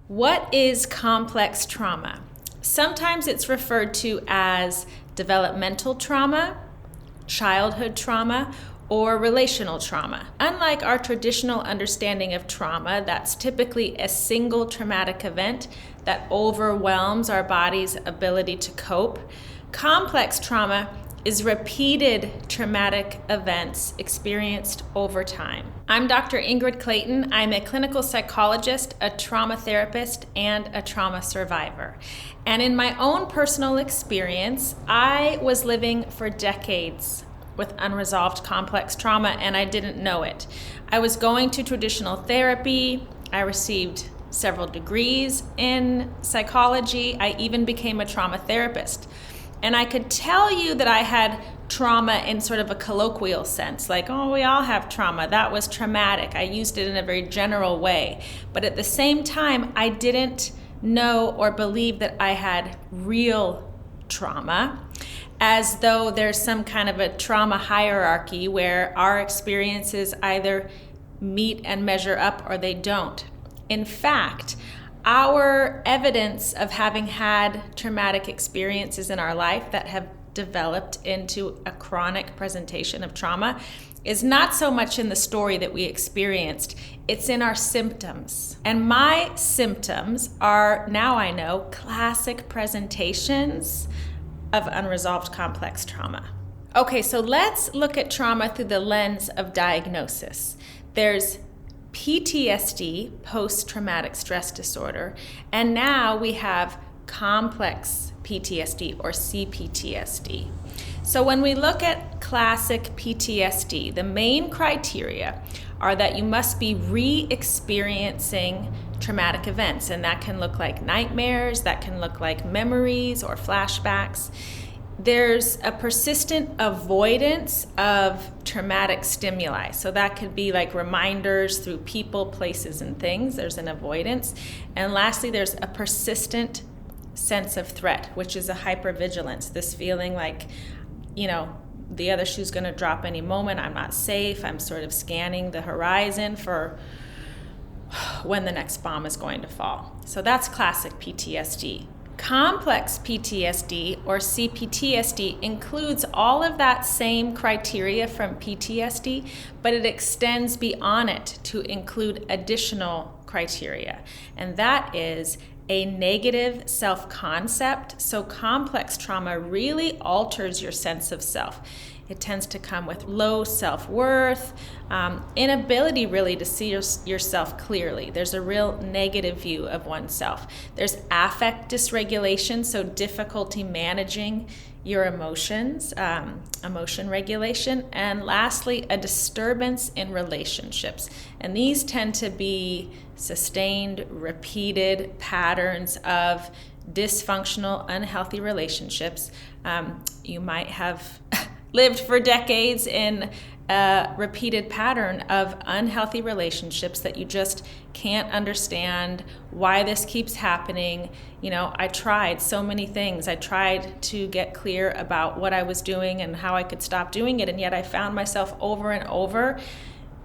What is complex trauma? Sometimes it's referred to as developmental trauma, childhood trauma, or relational trauma. Unlike our traditional understanding of trauma, that's typically a single traumatic event that overwhelms our body's ability to cope, complex trauma is repeated traumatic events experienced over time. I'm Dr. Ingrid Clayton. I'm a clinical psychologist, a trauma therapist, and a trauma survivor. And in my own personal experience, I was living for decades with unresolved complex trauma, and I didn't know it. I was going to traditional therapy. I received several degrees in psychology. I even became a trauma therapist. And I could tell you that I had trauma in sort of a colloquial sense, like, oh, we all have trauma. That was traumatic. I used it in a very general way. But at the same time, I didn't know or believe that I had real trauma, as though there's some kind of a trauma hierarchy where our experiences either meet and measure up or they don't. In fact, our evidence of having had traumatic experiences in our life that have developed into a chronic presentation of trauma is not so much in the story that we experienced, it's in our symptoms. And my symptoms are, now I know, classic presentations of unresolved complex trauma. Okay, so let's look at trauma through the lens of diagnosis. There's PTSD, post-traumatic stress disorder, and now we have complex PTSD or CPTSD. So when we look at classic PTSD, the main criteria are that you must be re-experiencing traumatic events, and that can look like nightmares, that can look like memories or flashbacks. There's a persistent avoidance of traumatic stimuli. So that could be like reminders through people, places, and things. There's an avoidance. And lastly, there's a persistent sense of threat, which is a hypervigilance, this feeling like, the other shoe's going to drop any moment. I'm not safe. I'm sort of scanning the horizon for when the next bomb is going to fall. So that's classic PTSD. Complex PTSD or CPTSD includes all of that same criteria from PTSD, but it extends beyond it to include additional criteria, and that is a negative self-concept. So complex trauma really alters your sense of self. It tends to come with low self-worth, inability really to see yourself clearly. There's a real negative view of oneself. There's affect dysregulation, so difficulty managing your emotions, emotion regulation. And lastly, a disturbance in relationships. And these tend to be sustained, repeated patterns of dysfunctional, unhealthy relationships. You might have lived for decades in a repeated pattern of unhealthy relationships that you just can't understand why this keeps happening. I tried so many things. I tried to get clear about what I was doing and how I could stop doing it, and yet I found myself over and over.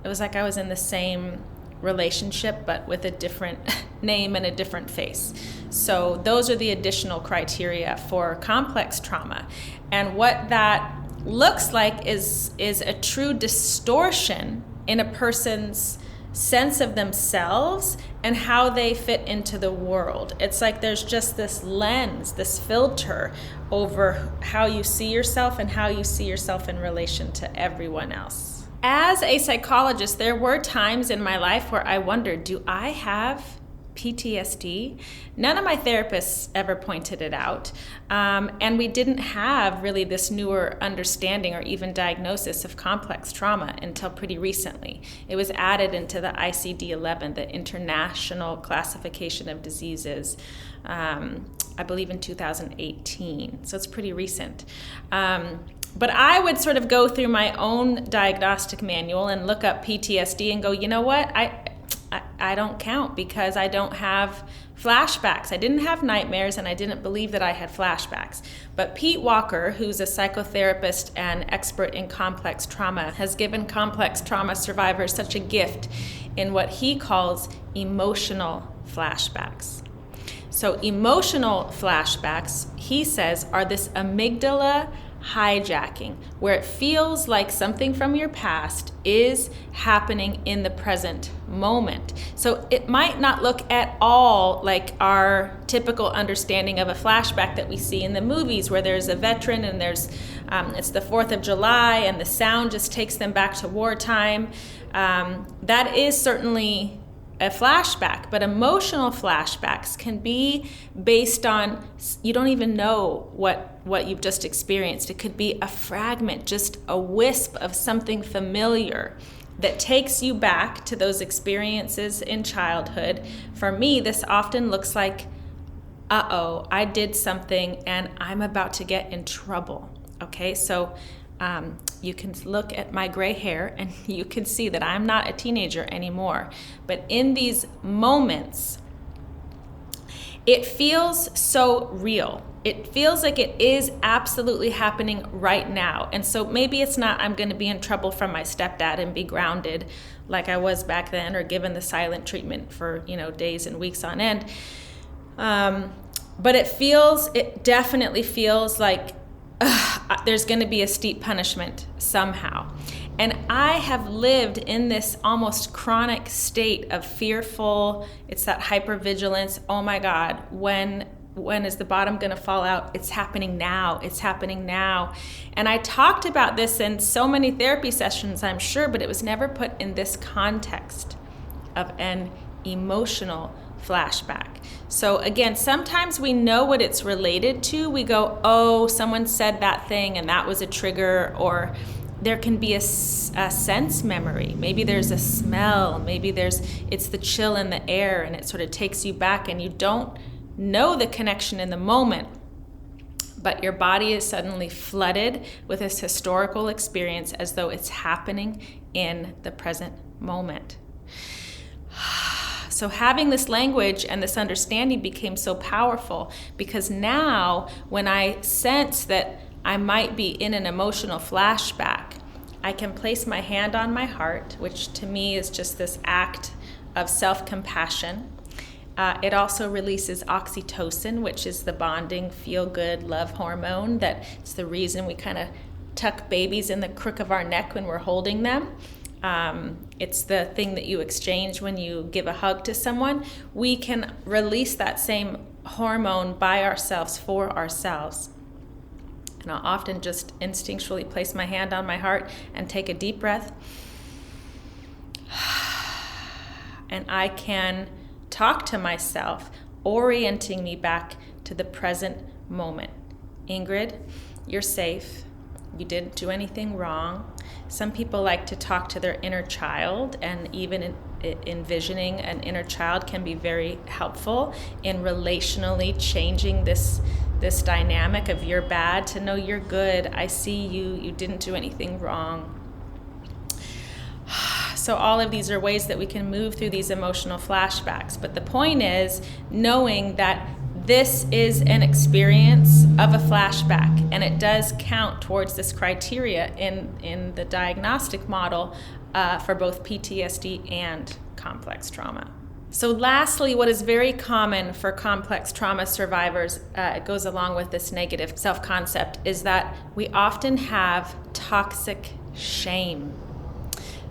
It was like I was in the same relationship, but with a different name and a different face. So those are the additional criteria for complex trauma. And what that looks like is a true distortion in a person's sense of themselves and how they fit into the world. It's like there's just this lens, this filter over how you see yourself and how you see yourself in relation to everyone else. As a psychologist, there were times in my life where I wondered, do I have PTSD? None of my therapists ever pointed it out. And we didn't have really this newer understanding or even diagnosis of complex trauma until pretty recently. It was added into the ICD-11, the International Classification of Diseases, I believe in 2018. So it's pretty recent. But I would sort of go through my own diagnostic manual and look up PTSD and go, you know what? I don't count because I don't have flashbacks. I didn't have nightmares and I didn't believe that I had flashbacks. But Pete Walker, who's a psychotherapist and expert in complex trauma, has given complex trauma survivors such a gift in what he calls emotional flashbacks. So emotional flashbacks, he says, are this amygdala hijacking, where it feels like something from your past is happening in the present moment. So it might not look at all like our typical understanding of a flashback that we see in the movies, where there's a veteran and there's it's the 4th of July and the sound just takes them back to wartime. That is certainly a flashback, but emotional flashbacks can be based on, you don't even know what you've just experienced. It could be a fragment, just a wisp of something familiar that takes you back to those experiences in childhood. For me, this often looks like, I did something and I'm about to get in trouble. Okay, so you can look at my gray hair and you can see that I'm not a teenager anymore. But in these moments, it feels so real. It feels like it is absolutely happening right now. And so maybe it's not, I'm going to be in trouble from my stepdad and be grounded like I was back then, or given the silent treatment for, days and weeks on end. But it definitely feels like there's going to be a steep punishment somehow. And I have lived in this almost chronic state of fearful, it's that hypervigilance. Oh my God, when is the bottom going to fall out? It's happening now. It's happening now. And I talked about this in so many therapy sessions, I'm sure, but it was never put in this context of an emotional flashback. So again, sometimes we know what it's related to. We go, oh, someone said that thing and that was a trigger, or there can be a sense memory. Maybe there's a smell, maybe it's the chill in the air and it sort of takes you back and you don't know the connection in the moment, but your body is suddenly flooded with this historical experience as though it's happening in the present moment. So having this language and this understanding became so powerful, because now when I sense that I might be in an emotional flashback, I can place my hand on my heart, which to me is just this act of self-compassion. It also releases oxytocin, which is the bonding, feel-good, love hormone. That's the reason we kind of tuck babies in the crook of our neck when we're holding them. It's the thing that you exchange when you give a hug to someone. We can release that same hormone by ourselves, for ourselves. And I'll often just instinctually place my hand on my heart and take a deep breath. And I can talk to myself, orienting me back to the present moment. Ingrid, you're safe. You didn't do anything wrong. Some people like to talk to their inner child, and even envisioning an inner child can be very helpful in relationally changing this dynamic of you're bad to no, you're good. I see you. You didn't do anything wrong. So all of these are ways that we can move through these emotional flashbacks. But the point is knowing that this is an experience of a flashback, and it does count towards this criteria in the diagnostic model for both PTSD and complex trauma. So lastly, what is very common for complex trauma survivors, it goes along with this negative self-concept, is that we often have toxic shame.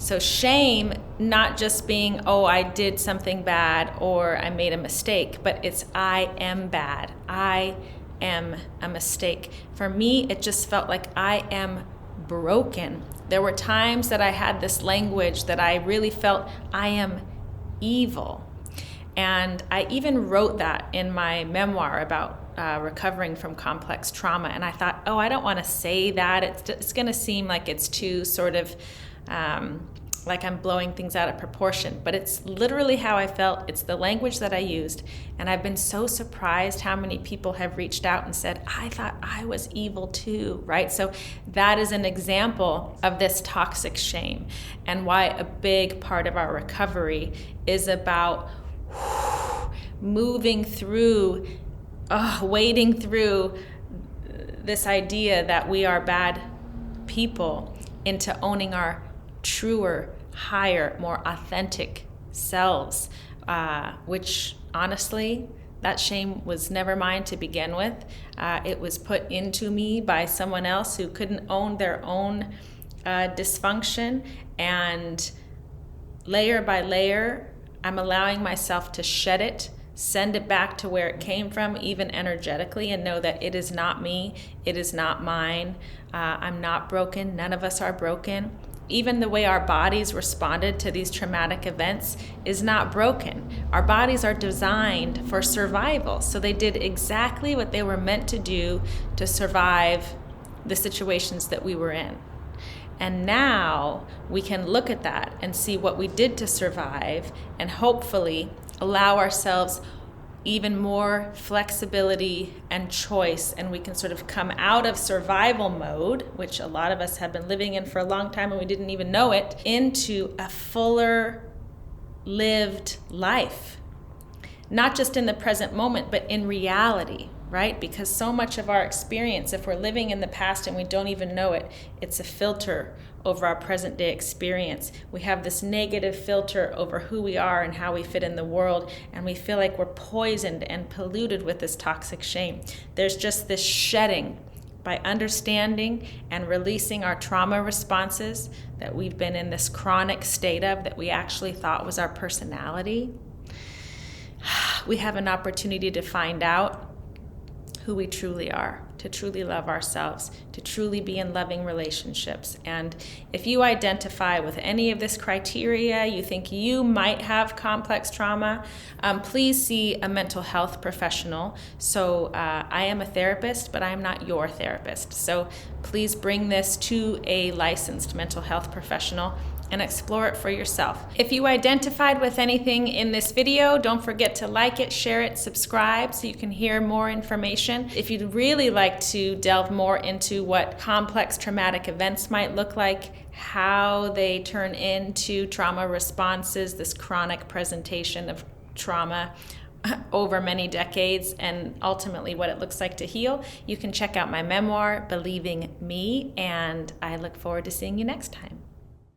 So shame, not just being, oh, I did something bad or I made a mistake, but it's I am bad. I am a mistake. For me, it just felt like I am broken. There were times that I had this language that I really felt I am evil. And I even wrote that in my memoir about recovering from complex trauma. And I thought, oh, I don't want to say that. It's going to seem like it's too sort of like I'm blowing things out of proportion, but it's literally how I felt. It's the language that I used, and I've been so surprised how many people have reached out and said, I thought I was evil too, right? So that is an example of this toxic shame, and why a big part of our recovery is about moving through, wading through this idea that we are bad people into owning our truer, higher, more authentic selves, which honestly, that shame was never mine to begin with. It was put into me by someone else who couldn't own their own dysfunction. And layer by layer, I'm allowing myself to shed it, send it back to where it came from, even energetically, and know that it is not me, it is not mine. I'm not broken. None of us are broken. Even the way our bodies responded to these traumatic events is not broken. Our bodies are designed for survival. So they did exactly what they were meant to do to survive the situations that we were in. And now we can look at that and see what we did to survive and hopefully allow ourselves even more flexibility and choice, and we can sort of come out of survival mode, which a lot of us have been living in for a long time and we didn't even know it, into a fuller lived life. Not just in the present moment, but in reality, right? Because so much of our experience, if we're living in the past and we don't even know it, it's a filter over our present day experience. We have this negative filter over who we are and how we fit in the world, and we feel like we're poisoned and polluted with this toxic shame. There's just this shedding by understanding and releasing our trauma responses that we've been in this chronic state of, that we actually thought was our personality. We have an opportunity to find out who we truly are, to truly love ourselves, to truly be in loving relationships. And if you identify with any of this criteria, you think you might have complex trauma, please see a mental health professional. So I am a therapist, but I am not your therapist. So please bring this to a licensed mental health professional and explore it for yourself. If you identified with anything in this video, don't forget to like it, share it, subscribe so you can hear more information. If you'd really like to delve more into what complex traumatic events might look like, how they turn into trauma responses, this chronic presentation of trauma over many decades, and ultimately what it looks like to heal, you can check out my memoir, Believing Me, and I look forward to seeing you next time.